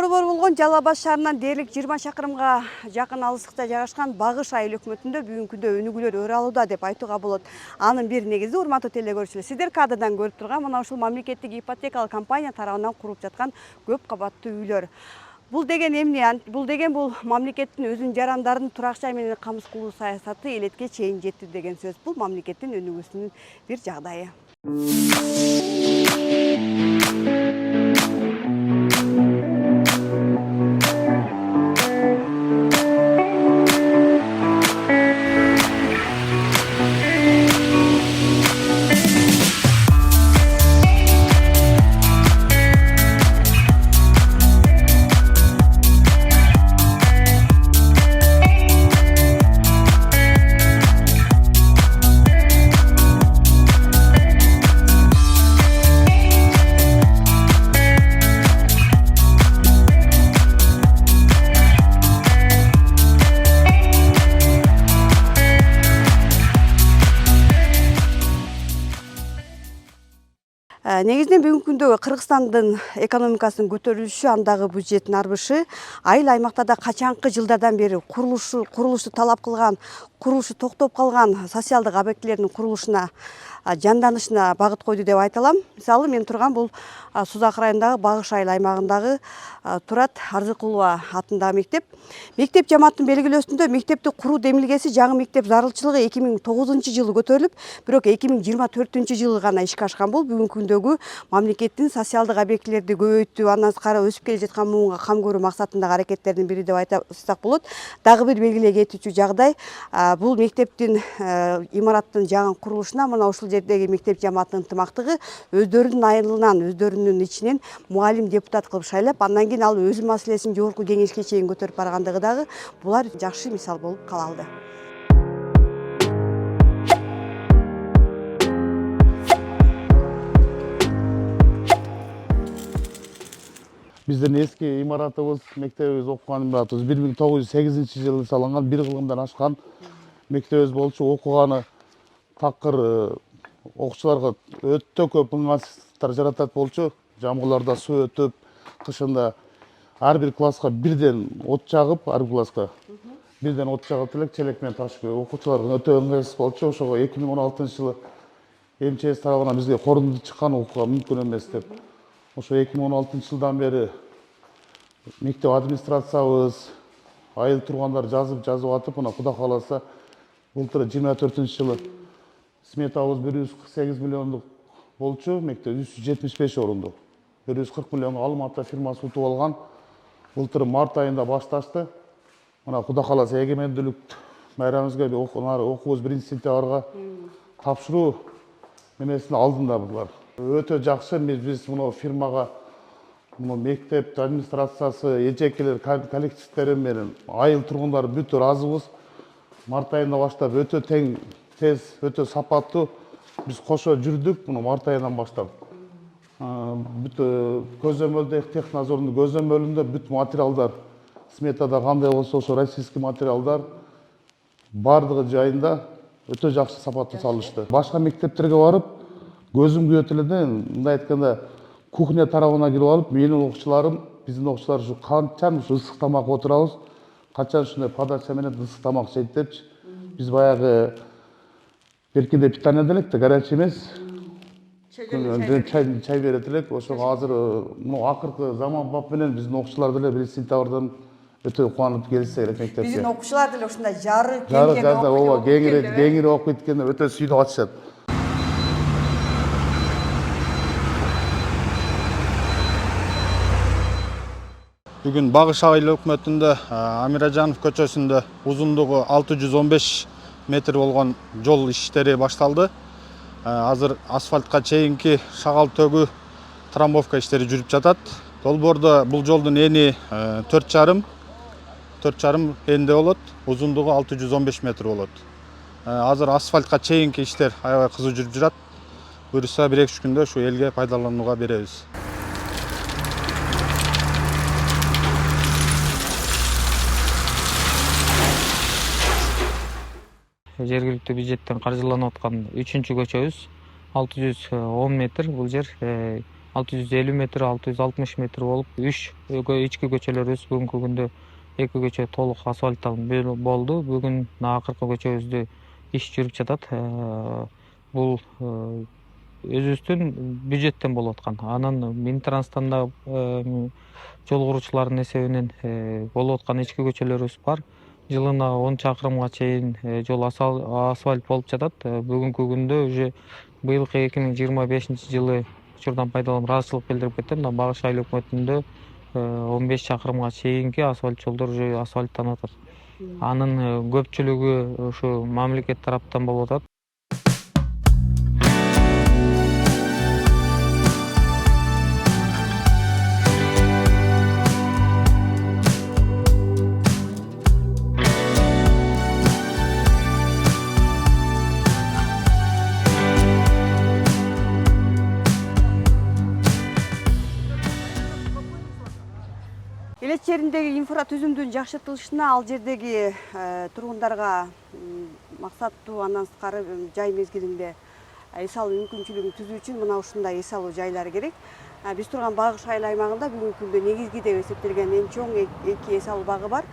Долбоор болгон Жалал Абад шаарынан дээрлик 20 шакырымга жакын алыстыкта жайгашкан Багыш айыл өкмөтүндө бүгүнкү күндө өнүгүүлөр өрө алууда деп айтууга болот. Анын бир негизи урматтуу телекөрүүчүлөр, сиздер кадрдан көрүп турган мына ушул мамлекеттик ипотекалык компания тарабынан куруп жаткан көп кабаттуу үйлөр. Бул деген эмне? Бул мамлекеттин өзүнүн жарандарын турак жай менен камсыз кылуу саясаты элетке чейин жетти деген сөз. Бул мамлекеттин өнүгүүсүнүн бир жагдайы. Негизинен бүгүнкү күндө Кыргызстандын экономикасынын көтөрүлүшү, андагы бюджеттин арбышы айыл аймактарда качанкы жылдардан бери курулушту талап кылган, курулушу токтоп калган социалдык объектилердин курулушуна, жанданышына багыт койду деп айта алам. Мисалы, мен турган бул Сузак районундагы Багыш айыл аймагындагы Турат Арзыкулова атындагы мектеп. Мектеп жамааттын белгилөөсүндө мектепти куруу демилгеси жаңы мектеп зарылчылыгы 2009-жылы көтөрүлүп, бирок 2024-жылы гана ишке ашкан. Бул бүгүнкү күндөгү мамлекеттин социалдык объектилерди көбөйтүү, андан сырткары өсүп келе жаткан муунга кам көрүү максатындагы аракеттердин бири деп айтсак болот. Дагы бир белгилей кетүүчү жагдай, бул мектептин имараттын жаңы курулушуна мына ушул жердеги мектеп жамааттын ынтымактыгы өздөрүнүн айылынан, өздөрүнүн ичинен мугалим депутат кылып шайлап, андан кийин ал өз маселесин жогорку кеңешке чейин көтөрүп баргандыгы дагы булар жакшы мисал болуп кала алды. Биздин эски имаратыбыз, мектебибиз, окуган имаратыбыз 1908-жылы салынган, 1 кылымдан ашкан мектебибиз болчу. Окуганы такыр окуучуларга өтө көп ыңгайсыздыктар жаратат болчу. Жамгырларда суу өтүп, кышында ар бир класска бирден от жагып, ар бир класска бирден от жагып элек челек менен ташып окуучуларга өтө ыңгайсыз болчу. Ошого 2016-жылы МЧС тарабынан бизге корунду чыккан, окууга мүмкүн эмес деп. Ошо 2016-жылдан бери мектеп администрациябыз, айыл тургандар жазып атып, мына Кудай кааласа, былтыр 24-жылы сметабыз 148 миллиондук болчу, мектеп 375 орунду. 140 миллионго Алматы фирмасы утуп алган. Былтыр март айында башташты. Мына Кудай кааласа, эгемендүүлүк байрамыбызга окуубуз 1-сентябрга тапшыруу немесинин алдында булар. Өтө жакшы. Биз мына фирмага, мына мектеп администрациясы, эжекелер, коллективдери менен айыл тургундары бүт ыраазыбыз. Март айында баштап өтө тең, тез, өтө сапаттуу биз кошо жүрдүк мына март айынан баштап. Бүт көзөмөлдө, технадзордун көзөмөлүндө бүт материалдар, сметада кандай болсо ошо российский материалдар бардыгы жайында өтө жакшы сапаттуу салышты. Башка мектептерге барып, көзүм күйөт эле да, мындай айтканда, кухня тарабына кирип алып, менин окуучуларым, биздин окуучулар ушу канчан ушу ысык тамак отурабыз, качан ушундай подача менен ысык тамак жейт депчи. Биз баягы беркинде питание делек да, горячий эмес, чай берет элек. Ошого азыр акыркы заманбап менен биздин окуучулар деле 1-сентябрдан өтө кубанып келсе керек мектепке. Биздин окуучулар деле ушундай жары кеңири окуйт экен деп өтө сүйүнүп атышат. Бүгүн Багыш айыл өкмөтүндө Амиражанов көчөсүндө узундугу 615 метр болгон жол иштери башталды. Азыр асфальтка чейинки шагал төгүү, трамбовка иштери жүрүп жатат. Долбоордо бул жолдун эни 4,5 энде болот, узундугу 615 метр болот. Азыр асфальтка чейинки иштер аябай кызуу жүрүп жатат. Буюрса 1-2 күндө ушу элге пайдаланууга беребиз. Жергиликтүү бюджеттен каржыланып аткан 3-көчөбүз 610 метр. Бул жер 650 метр, 660 метр болуп, 3 ички көчөлөрүбүз бүгүнкү күндө 2 көчө толук асфальтталып болду. Бүгүн акыркы көчөбүздө иш жүрүп жатат. Бул өзүбүздүн бюджеттен болуп аткан. Анан Минтранстан да жол куруучулардын эсебинен болуп аткан ички көчөлөрүбүз бар. Жылына 10 чакырымга чейин жол асфальт болуп жатат. Бүгүнкү күндө уже быйылкы 2025 жылы учурдан пайдаланып ыраазычылык билдирип кетти. Мына Багыш айыл өкмөтүндө 15 чакырымга чейинки асфальт жолдор уже асфальттанып атат. Анын көпчүлүгү ушу мамлекет тараптан болуп атат. Элет жериндеги инфратүзүмдүн жакшыртылышына, ал жердеги тургундарга максаттуу, андан сырткары жай мезгилинде эс алуу мүмкүнчүлүгүн түзүү үчүн мына ушундай эс алуу жайлары керек. Биз турган Багыш айыл аймагында бүгүнкү күндө негизги деп эсептелген эң чоң 2 эс алуу багы бар.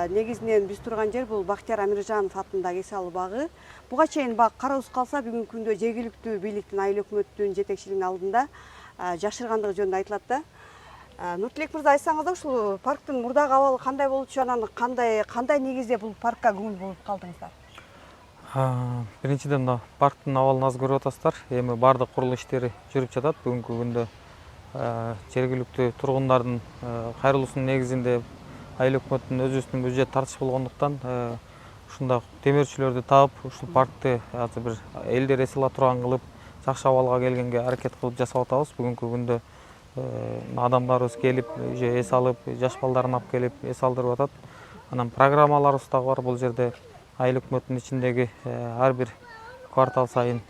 Негизинен биз турган жер бул Бактияр Амиржанов атындагы эс алуу багы. Буга чейин бак кароосуз калса, бүгүнкү күндө жергиликтүү бийликтин, айыл өкмөттүн жетекчилигинин алдында жакшыргандыгы жөнүндө айтылат да. Нуртилек мырза, айтсаңыз да, ушул парктын мурдагы абалы кандай болчу, анан кандай негизде бул паркка көңүл буруп калдыңыздар? Биринчиден мына парктын абалын азыр көрүп атасыздар. Эми баардык курулуш иштери жүрүп жатат. Бүгүнкү күндө жергиликтүү тургундардын кайрылуусунун негизинде айыл өкмөттүн өзүбүздүн бюджет тартыш болгондуктан ушундай темирчилерди таап, ушул паркты азыр бир элдер эс ала турган кылып, жакшы абалга келгенге аракет кылып жасап атабыз. Бүгүнкү күндө адамдарыбыз келип, уже эс алып, жаш балдарын алып келип эс алдырып атат. Анан программаларыбыз дагы бар. Бул жерде айыл өкмөттүн ичиндеги ар бир квартал сайын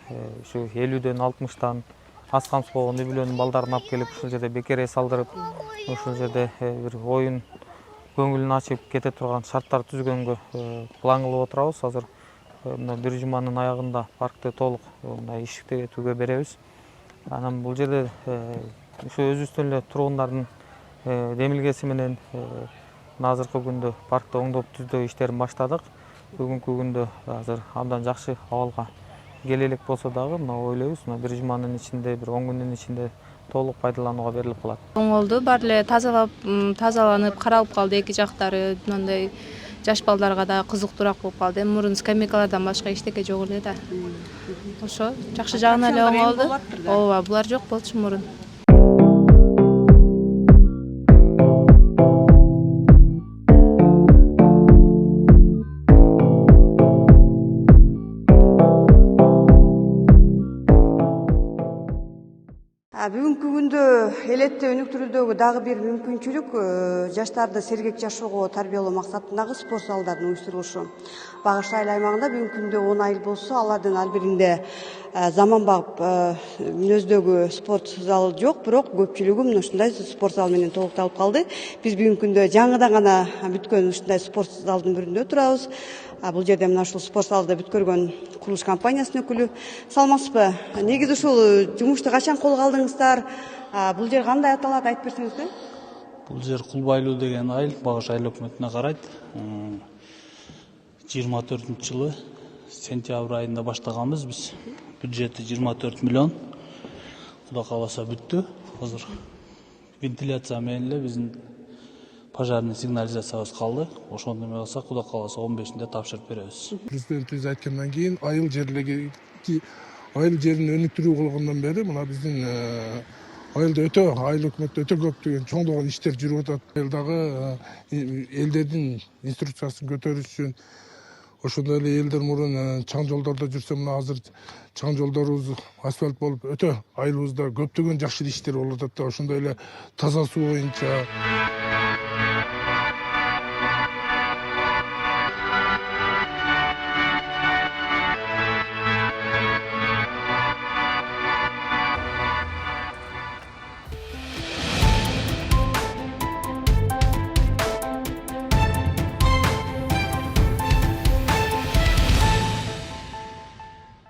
ушу 50ден 60тан аз камсыз болгон үй бүлөнүн балдарын алып келип, ушул жерде бекер эс алдырып, ушул жерде бир оюн көңүлүн ачып кете турган шарттар түзгөнгө план кылып отурабыз. Азыр мына бир жуманын аягында паркты толук мындай иштетүүгө беребиз. Анан бул жерде ушу өзүбүздүн эле тургундардын демилгеси менен азыркы күндө паркты оңдоп түздөө иштерин баштадык. Бүгүнкү күндө азыр абдан жакшы абалга келе элек болсо дагы, мына ойлойбуз, мына бир жуманын ичинде, бир 10 күндүн ичинде толук пайдаланууга берилип калат. Оңолду, баары эле тазаланып, каралып калды эки жактары. Мындай жаш балдарга да кызыктуураак болуп калды. Мурун скамейкалардан башка эчтеке жок эле да. Ошо жакшы жагынан эле оңолду. Ооба, булар жок болчу мурун. Бүгүнкү күндө элетте өнүктүрүүдөгү дагы бир мүмкүнчүлүк жаштарды сергек жашоого тарбиялоо максатындагы спорт залдардын уюштурулушу. Багыш айыл аймагында бүгүнкү күндө 10 айыл болсо, алардын ар биринде заманбап мүнөздөгү спорт залы жок, бирок көпчүлүгү мына ушундай спорт зал менен толукталып калды. Биз бүгүнкү күндө жаңыдан гана бүткөн ушундай спорт залдын биринде турабыз. Бул жерде мына ушул спорт залды бүткөргөн курулуш компаниясынын өкүлү. Саламатсызбы? Негизи ушул жумушту качан колго алдыңыздар? Бул жер кандай аталат, айтып берсеңизби? Бул жер Кулбайлуу деген айыл, Багыш айыл өкмөтүнө карайт. 24-жылы сентябрь айында баштаганбыз биз. Бюджети 24 миллион. Кудай кааласа бүттү. Азыр вентиляция менен эле биздин пожарный сигнализациябыз калды. Ошондо эме кылсак, Кудай кааласа 15-inde тапшырып беребиз. Президентибиз айткандан кийин айыл жерин өнүктүрүү болгондон бери мына биздин айылда айыл өкмөттө өтө көптөгөн чоңдогон иштер жүрүп атат. Айылдагы элдердин инструкциясын көтөрүш үчүн, ошондой эле элдер мурун чаң жолдордо жүрсө, мына азыр чаң жолдорубуз асфальт болуп, айылыбызда көптөгөн жакшы иштер болуп атат да. Ошондой эле таза суу боюнча